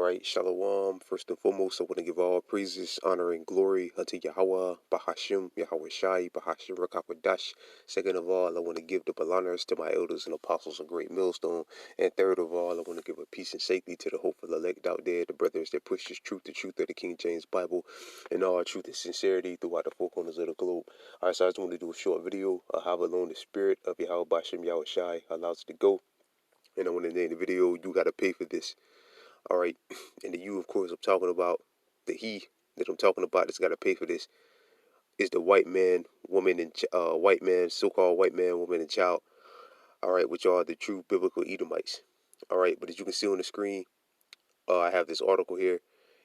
right, Shalom. First and foremost, I want to give all praises, honor, and glory unto Yahweh, Bahashim, Yahweh Shai, Bahashim Rakakwadash. Second of all, I want to give double honors to my elders and apostles of Great Millstone. And third of all, I want to give a peace and safety to the hopeful elect out there, the brothers that push this truth, the truth of the King James Bible, and all truth and sincerity throughout the four corners of the globe. All right, so I just want to do a short video of how alone the spirit of Yahweh Bahashim, Yahweh Shai allows it to go. And I want to name the video, You Gotta Pay for This. All right, and the you, of course, I'm talking about, the he that I'm talking about that's got to pay for this is the white man, woman, and white man, so-called white man, woman, and child. All right, which are the true biblical Edomites. All right, but as you can see on the screen, I have this article here,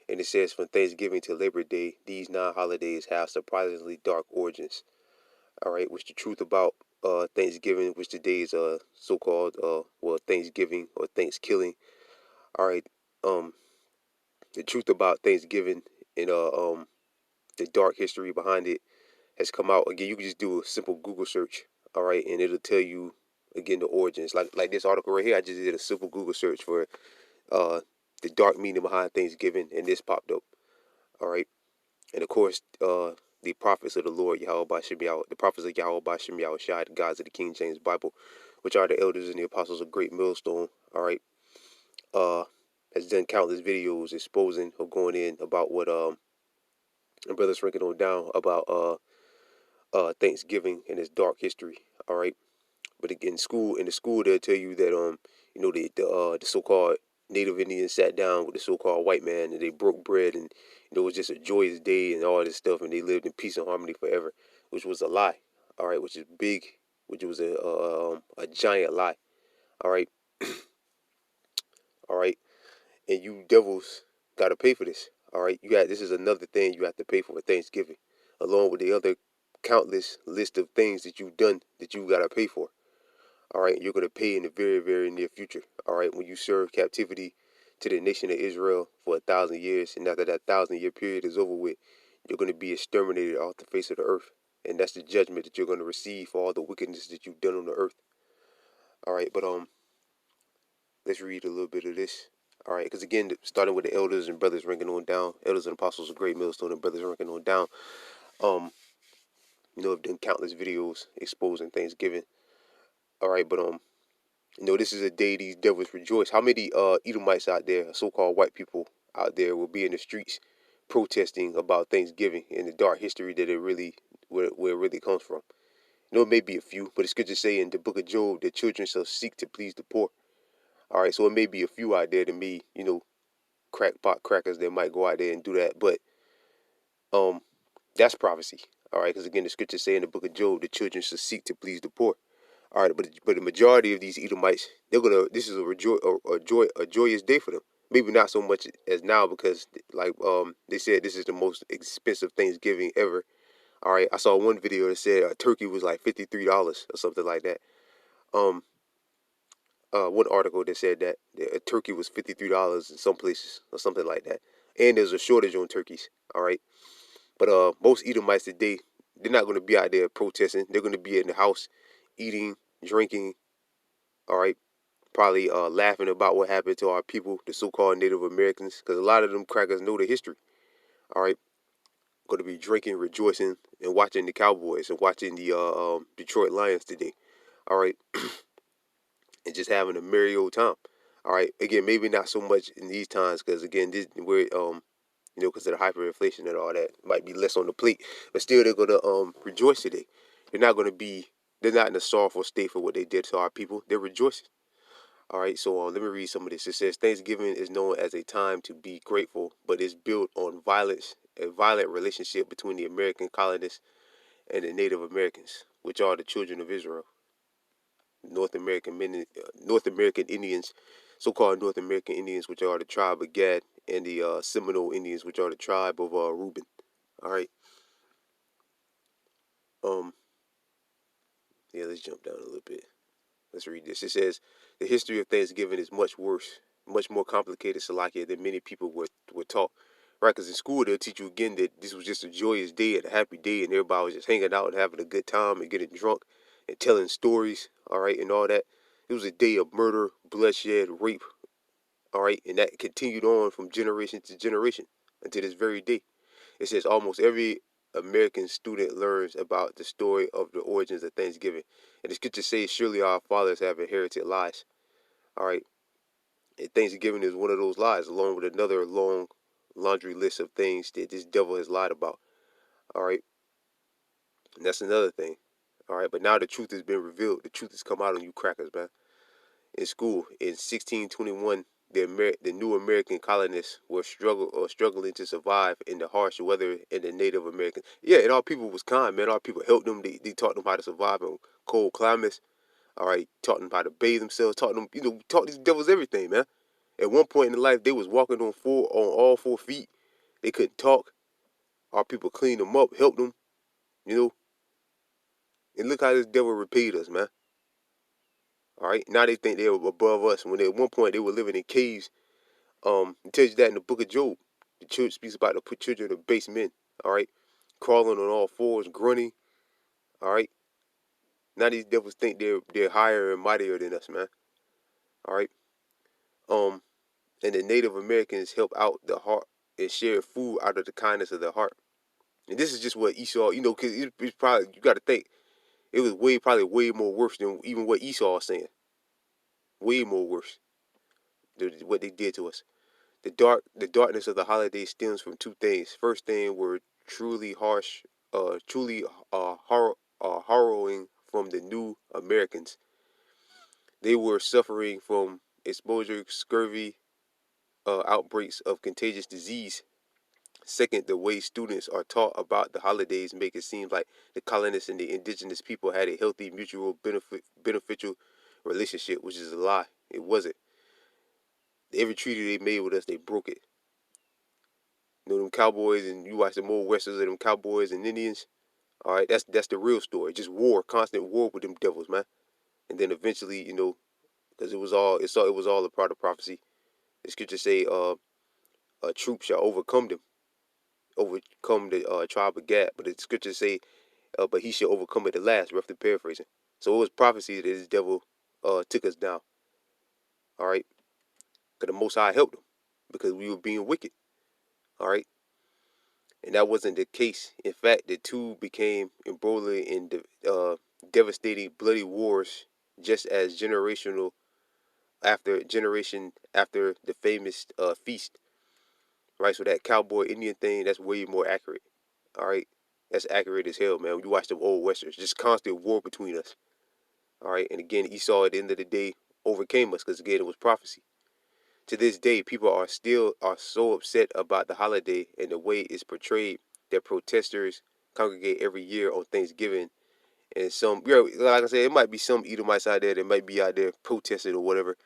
and it says from Thanksgiving to Labor Day, these non-holidays have surprisingly dark origins. All right, which the truth about Thanksgiving, which today is so-called Thanksgiving or Thanksgiving. All right, the truth about Thanksgiving and the dark history behind it has come out. Again, you can just do a simple Google search, all right, and it'll tell you again the origins. Like this article right here, I just did a simple Google search for uh the dark meaning behind Thanksgiving, and this popped up. All right, and of course the prophets of the Lord Yahweh Bashim Yahweh, the prophets of Yahweh Bashim Yahweh Shai, the gods of the King James Bible, which are the elders and the apostles of Great Millstone. All right, uh, has done countless videos exposing or going in about what and brothers ranking on down about Thanksgiving and its dark history. All right, but again, in the school they'll tell you that the so-called Native Indians sat down with the so-called white man and they broke bread, and it was just a joyous day and all this stuff, and they lived in peace and harmony forever, which was a lie. All right, which is big, which was a giant lie. All right, all right, and you devils got to pay for this. All right, this is another thing you have to pay for Thanksgiving, along with the other countless list of things that you've done that you got to pay for. All right, you're going to pay in the very, very near future. All right, when you serve captivity to the nation of Israel for 1,000 years, and after that 1,000-year period is over with, you're going to be exterminated off the face of the earth. And that's the judgment that you're going to receive for all the wickedness that you've done on the earth. All right, but let's read a little bit of this. All right, because again, starting with the elders and brothers ranking on down, elders and apostles of Great Millstone and brothers ranking on down, I've done countless videos exposing Thanksgiving. All right, but this is a day these devils rejoice. How many Edomites out there, so-called white people out there, will be in the streets protesting about Thanksgiving and the dark history that where it really comes from? It may be a few, but the scriptures say in the book of Job that children shall seek to please the poor. All right, so it may be a few out there that may, crackpot crackers that might go out there and do that, but that's prophecy. All right, because again, the scriptures say in the book of Job that children shall seek to please the poor. All right, but the majority of these Edomites, this is a joyous day for them. Maybe not so much as now, because they said this is the most expensive Thanksgiving ever. All right, I saw one video that said a turkey was like $53 or something like that. One article that said that a turkey was $53 in some places or something like that, and there's a shortage on turkeys. All right, but most Edomites today, they're not going to be out there protesting. They're going to be in the house, eating, drinking. All right, probably laughing about what happened to our people, the so-called Native Americans, because a lot of them crackers know the history. All right, going to be drinking, rejoicing, and watching the Cowboys and watching the Detroit Lions today. All right, and just having a merry old time. All right, again, maybe not so much in these times, because again, because of the hyperinflation and all that, might be less on the plate, but still they're gonna rejoice today. They're not gonna be. They're not in a sorrowful state for what they did to our people. They're rejoicing. All right, so let me read some of this. It says Thanksgiving is known as a time to be grateful, but it's built on violence, a violent relationship between the American colonists and the Native Americans, which are the children of Israel, North American Indians, so-called North American Indians, which are the tribe of Gad, and the Seminole Indians, which are the tribe of Reuben. All right, let's jump down a little bit. Let's read this. It says, the history of Thanksgiving is much worse, much more complicated, Salakia, than many people were taught. Right, because in school they'll teach you again that this was just a joyous day and a happy day, and everybody was just hanging out and having a good time and getting drunk and telling stories, all right, and all that. It was a day of murder, bloodshed, rape, All right, and that continued on from generation to generation until this very day. It says almost every American student learns about the story of the origins of Thanksgiving. And the scripture says, surely our fathers have inherited lies. All right, and Thanksgiving is one of those lies, along with another long laundry list of things that this devil has lied about. All right, and that's another thing. All right, but now the truth has been revealed. The truth has come out on you crackers, man. In school, in 1621, the new American colonists were struggling to survive in the harsh weather in the Native Americans. Yeah, and our people was kind, man. Our people helped them. They taught them how to survive in cold climates. All right, taught them how to bathe themselves. Taught them, taught these devils everything, man. At one point in their life, they was walking on all 4 feet. They couldn't talk. Our people cleaned them up, helped them, you know. And look how this devil repaid us, man. All right, now they think they were above us. When at one point they were living in caves. It tells you that in the book of Job. The church speaks about to put children of base men. All right, crawling on all fours, grunting. All right, now these devils think they're higher and mightier than us, man. All right, um, and the Native Americans help out the heart and share food out of the kindness of their heart. And this is just what Esau, because it's probably, you got to think, it was probably way more worse than even what Esau was saying. Way more worse than what they did to us. The darkness of the holiday stems from two things. First thing were truly harsh, truly harrowing from the new Americans. They were suffering from exposure, scurvy, outbreaks of contagious disease. Second, the way students are taught about the holidays make it seem like the colonists and the indigenous people had a healthy, beneficial relationship, which is a lie. It wasn't. Every treaty they made with us, they broke it. Them cowboys, and you watch the old westerns of them cowboys and Indians. All right, that's the real story. Just war, constant war with them devils, man. And then eventually, because it was all a part of prophecy. The scriptures say, a troop shall overcome the tribe of Gad. But the scriptures say, but he shall overcome at the last. Roughly paraphrasing. So it was prophecy that this devil took us down. All right, because the Most High helped him because we were being wicked. All right. And that wasn't the case. In fact, the two became embroiled in devastating bloody wars, just as generation after the famous feast. Right, so that cowboy Indian thing, that's way more accurate. All right, that's accurate as hell, man. When you watch the old westerns, just constant war between us. All right, and again, Esau at the end of the day overcame us because again, it was prophecy. To this day, people are so upset about the holiday and the way it's portrayed that protesters congregate every year on Thanksgiving. And some, like I said, it might be some Edomites out there that might be out there protesting or whatever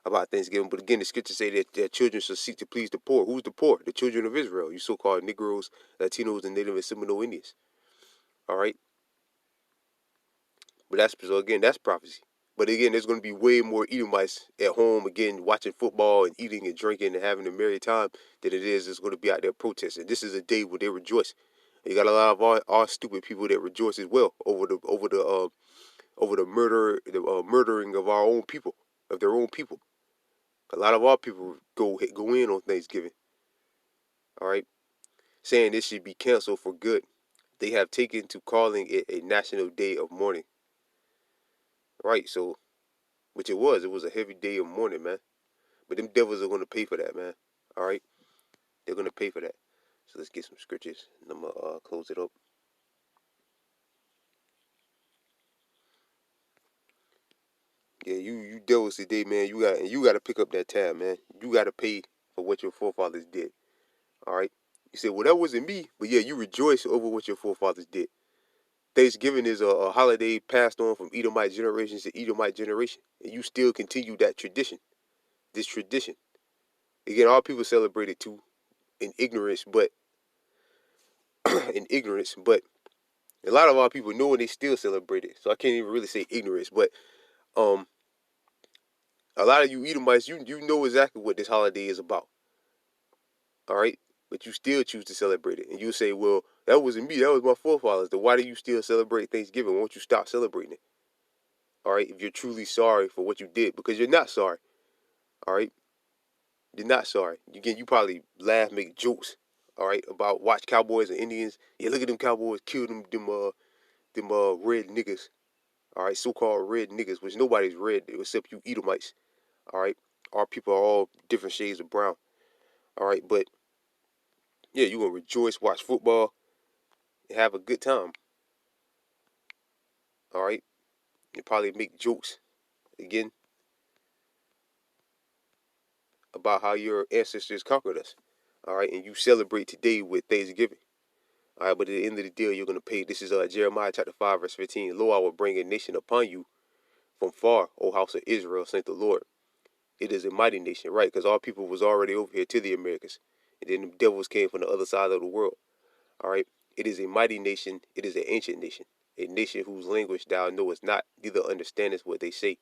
about Thanksgiving. But again, the scriptures say that children should seek to please the poor. Who's the poor? The children of Israel, you so-called Negroes, Latinos, and Native and Seminole Indians. All right, but that's prophecy. But again, there's going to be way more Edomites at home, again, watching football and eating and drinking and having a merry time than it is going to be out there protesting. This is a day where they rejoice. You got a lot of our stupid people that rejoice as well over the murdering of our own people, of their own people. A lot of our people go in on Thanksgiving. All right, saying this should be canceled for good. They have taken to calling it a national day of mourning. Right, so which it was. It was a heavy day of mourning, man. But them devils are going to pay for that, man. All right? They're going to pay for that. So let's get some scriptures, and I'm going to close it up. Yeah, you devils today, man. You got to pick up that tab, man. You got to pay for what your forefathers did. All right? You say, well, that wasn't me. But yeah, you rejoice over what your forefathers did. Thanksgiving is a holiday passed on from Edomite generations to Edomite generation. And you still continue that tradition. This tradition. Again, all people celebrate it too in ignorance, but a lot of our people know and they still celebrate it. So I can't even really say ignorance, but um, a lot of you Edomites, you know exactly what this holiday is about. All right, but you still choose to celebrate it, and you say, "Well, that wasn't me. That was my forefathers." Then why do you still celebrate Thanksgiving? Won't you stop celebrating it? All right, if you're truly sorry for what you did, because you're not sorry. All right, You're not sorry. Again, you probably laugh, make jokes, all right, about watch Cowboys and Indians. Yeah, look at them Cowboys kill them red niggas. All right, so-called red niggas, which nobody's red except you Edomites. All right, our people are all different shades of brown. All right, but yeah, you gonna rejoice, watch football, and have a good time. All right, and probably make jokes again about how your ancestors conquered us. All right, and you celebrate today with Thanksgiving. All right, but at the end of the day, you're gonna pay. This is Jeremiah chapter 5 verse 15. Lo, I will bring a nation upon you from far, O house of Israel, saith the Lord. It is a mighty nation, right? Because our people was already over here to the Americas, and then the devils came from the other side of the world. All right, it is a mighty nation. It is an ancient nation, a nation whose language thou knowest not, neither understandest what they say.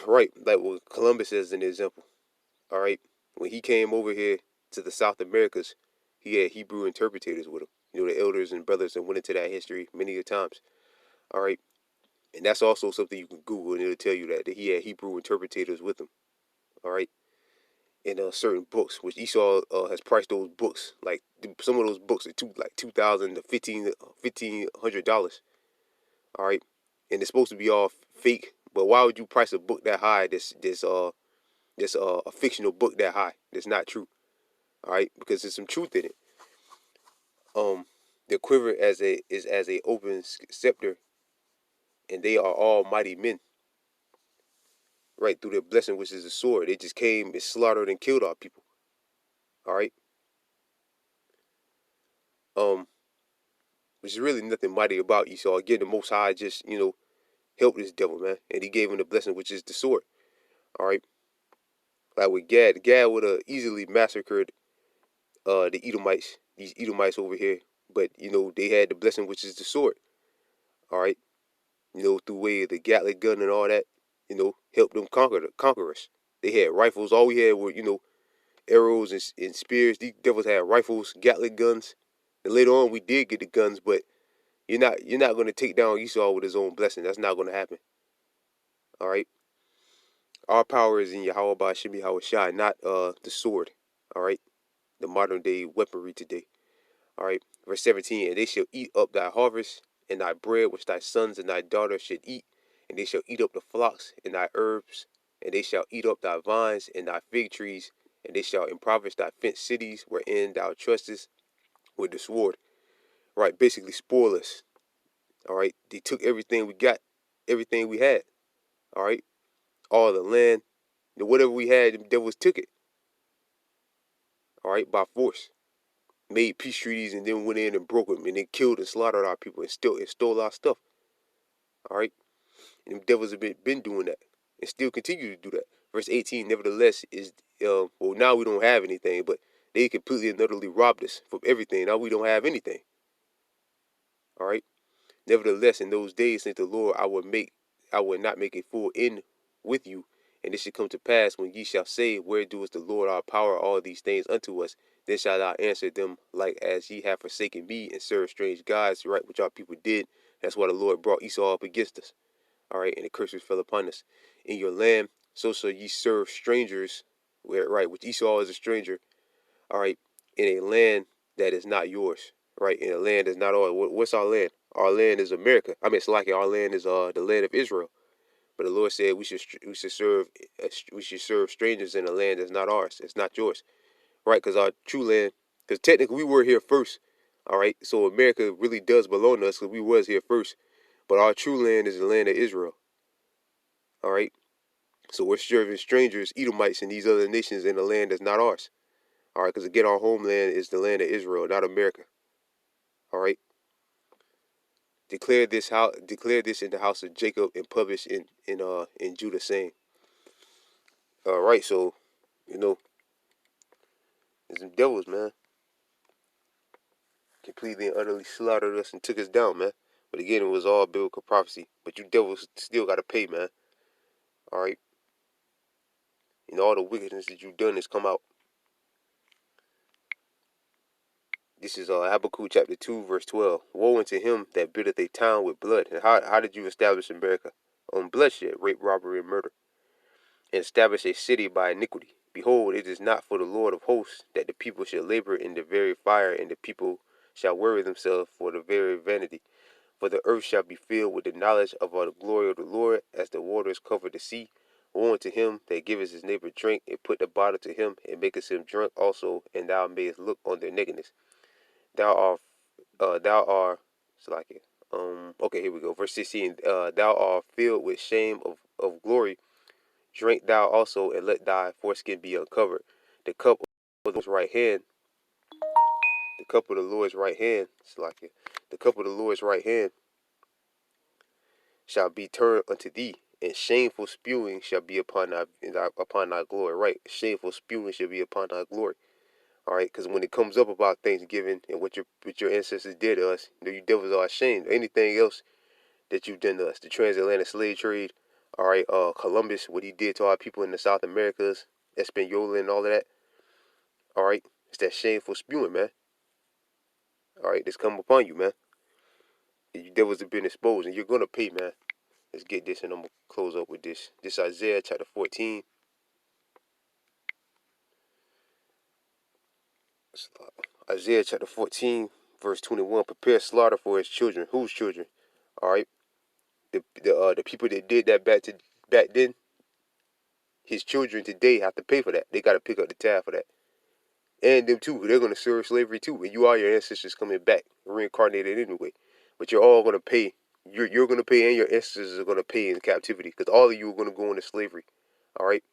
Right, like what Columbus says an example. All right, when he came over here to the South Americas, he had Hebrew interpreters with him. You know, the elders and brothers that went into that history many a times. All right, and that's also something you can Google and it'll tell you that he had Hebrew interpreters with him. All right, in certain books, which Esau has priced those books like some of those books are like $2,000 to $1,500. All right, and it's supposed to be all fake. But why would you price a book that high? This a fictional book that high. That's not true. All right, because there's some truth in it. The quiver is as a open scepter, and they are all mighty men. Right through their blessing, which is the sword. They just came and slaughtered and killed our people. All right. Um, which is really nothing mighty about Esau. Again, the Most High just helped this devil, man, and he gave him the blessing, which is the sword. All right. Like with Gad would have easily massacred the Edomites, these Edomites over here, but they had the blessing, which is the sword. All right. Through way of the Gatling gun and all that, helped them conquer us. They had rifles. All we had were arrows and spears. These devils had rifles, Gatling guns. And later on, we did get the guns, but you're not going to take down Esau with his own blessing. That's not going to happen. All right. Our power is in Yahweh Ba'Shem Yahweh Shai, not the sword. All right. The modern day weaponry today. All right. Verse 17. And they shall eat up thy harvest and thy bread which thy sons and thy daughters should eat, and they shall eat up the flocks and thy herbs, and they shall eat up thy vines and thy fig trees, and they shall impoverish thy fenced cities wherein thou trustest with the sword. Right, basically spoil us. All right, they took everything we got, everything we had. All right, all the land, whatever we had, the devils took it. All right, by force, made peace treaties, and then went in and broke them, and then killed and slaughtered our people, and stole our stuff. All right, and the devils have been doing that, and still continue to do that. Verse 18, nevertheless, is well, now we don't have anything, but they completely and utterly robbed us from everything. Now we don't have anything. All right. Nevertheless, in those days, saith the Lord, I will not make a full end with you. And it shall come to pass when ye shall say, where doeth the Lord our power all these things unto us? Then shall I answer them, like as ye have forsaken me and served strange gods, right, which our people did. That's why the Lord brought Esau up against us. All right, and the curses fell upon us. In your land, so shall ye serve strangers, where right, which Esau is a stranger. All right, in a land that is not yours. Right, in a land that's not ours. What's our land? Our land is America. I mean, it's like our land is the land of Israel. But the Lord said we should serve strangers in a land that's not ours. It's not yours, right? Because our true land, because technically we were here first. All right, so America really does belong to us because we was here first. But our true land is the land of Israel. All right, so we're serving strangers, Edomites, and these other nations in a land that's not ours. All right, because again, our homeland is the land of Israel, not America. All right. Declare this in the house of Jacob and publish in Judah, saying, all right, so there's some devils, man, completely and utterly slaughtered us and took us down, man. But again, it was all biblical prophecy. But you devils still gotta pay, man. All right, all the wickedness that you've done has come out. This is Habakkuk chapter 2 verse 12. Woe unto him that buildeth a town with blood. And how did you establish America? On bloodshed, rape, robbery, and murder, and establish a city by iniquity. Behold, it is not for the Lord of hosts that the people shall labor in the very fire, and the people shall worry themselves for the very vanity. For the earth shall be filled with the knowledge of the glory of the Lord, as the waters cover the sea. Woe unto him that giveth his neighbor drink, and put the bottle to him, and maketh him drunk also, and thou mayest look on their nakedness. Thou art, Salakia. Okay, here we go. Verse 16. Thou art filled with shame of glory. Drink thou also, and let thy foreskin be uncovered. The cup of the Lord's right hand, the cup of the Lord's right hand, Salakia. The cup of the Lord's right hand shall be turned unto thee, and shameful spewing shall be upon thy glory. Right, shameful spewing shall be upon thy glory. All right, because when it comes up about Thanksgiving and what your ancestors did to us, you devils are ashamed. Anything else that you've done to us, the transatlantic slave trade, all right, Columbus, what he did to our people in the South Americas, Espanola and all of that. All right, it's that shameful spewing, man. All right, this come upon you, man. You devils have been exposed, and you're gonna pay, man. Let's get this, and I'm gonna close up with this. This Isaiah chapter 14. Isaiah chapter 14, verse 21. Prepare slaughter for his children. Whose children? All right, the people that did that back then. His children today have to pay for that. They got to pick up the tab for that. And them too, they're going to serve slavery too. And you are your ancestors coming back, reincarnated anyway. But you're all going to pay. You're going to pay, and your ancestors are going to pay in captivity, because all of you are going to go into slavery. All right?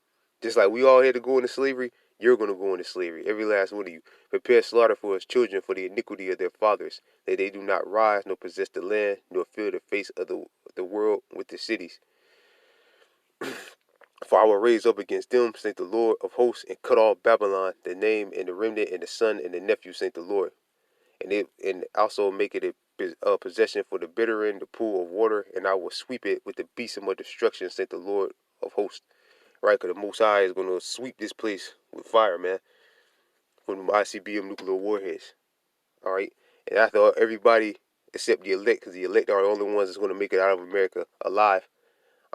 Just like we all had to go into slavery, you're going to go into slavery. Every last one of you. Prepare slaughter for his children for the iniquity of their fathers, that they do not rise, nor possess the land, nor fill the face of the world with the cities. For I will raise up against them, saith the Lord of hosts, and cut off Babylon, the name and the remnant and the son and the nephew, saith the Lord. And also make it a possession for the bitter end, the pool of water, and I will sweep it with the besom of destruction, saith the Lord of hosts. Right, because the Most High is going to sweep this place with fire, man, from the ICBM nuclear warheads. All right, and after everybody except the elect, because the elect are the only ones that's going to make it out of America alive.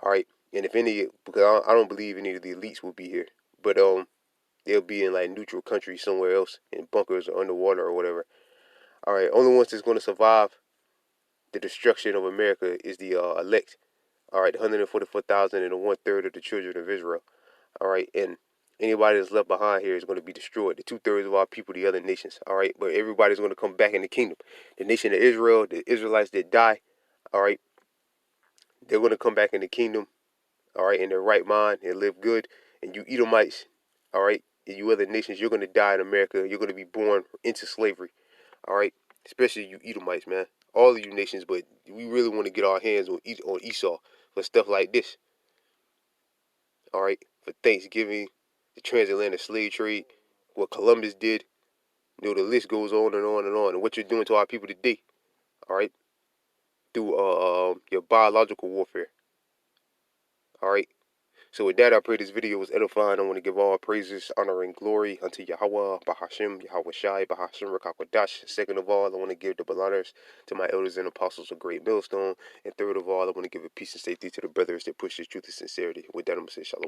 All right. And if any, because I don't believe any of the elites will be here, but they'll be in like neutral countries somewhere else, in bunkers or underwater or whatever. All right, only ones that's going to survive the destruction of America is the elect. All right, 144,000 and 1/3 of the children of Israel. All right, and anybody that's left behind here is going to be destroyed. The 2/3 of our people, the other nations. All right, but everybody's going to come back in the kingdom. The nation of Israel, the Israelites that die, all right, they're going to come back in the kingdom, all right, in their right mind and live good. And you Edomites, all right, and you other nations, you're going to die in America. You're going to be born into slavery, all right, especially you Edomites, man. All of you nations, but we really want to get our hands on Esau for stuff like this, all right, for Thanksgiving, the transatlantic slave trade, what Columbus did. You know, the list goes on and on and on. And what you're doing to our people today, all right, through your biological warfare, all right. So with that, I pray this video was edifying. I want to give all praises, honor, and glory unto Yahweh, Bahashim, Yahweh Shai, Bahashim, Rakakwadash. Second of all, I want to give double honors to my elders and apostles of Great Millstone. And third of all, I want to give a peace and safety to the brothers that push this truth and sincerity. With that, I'm going to say shalom.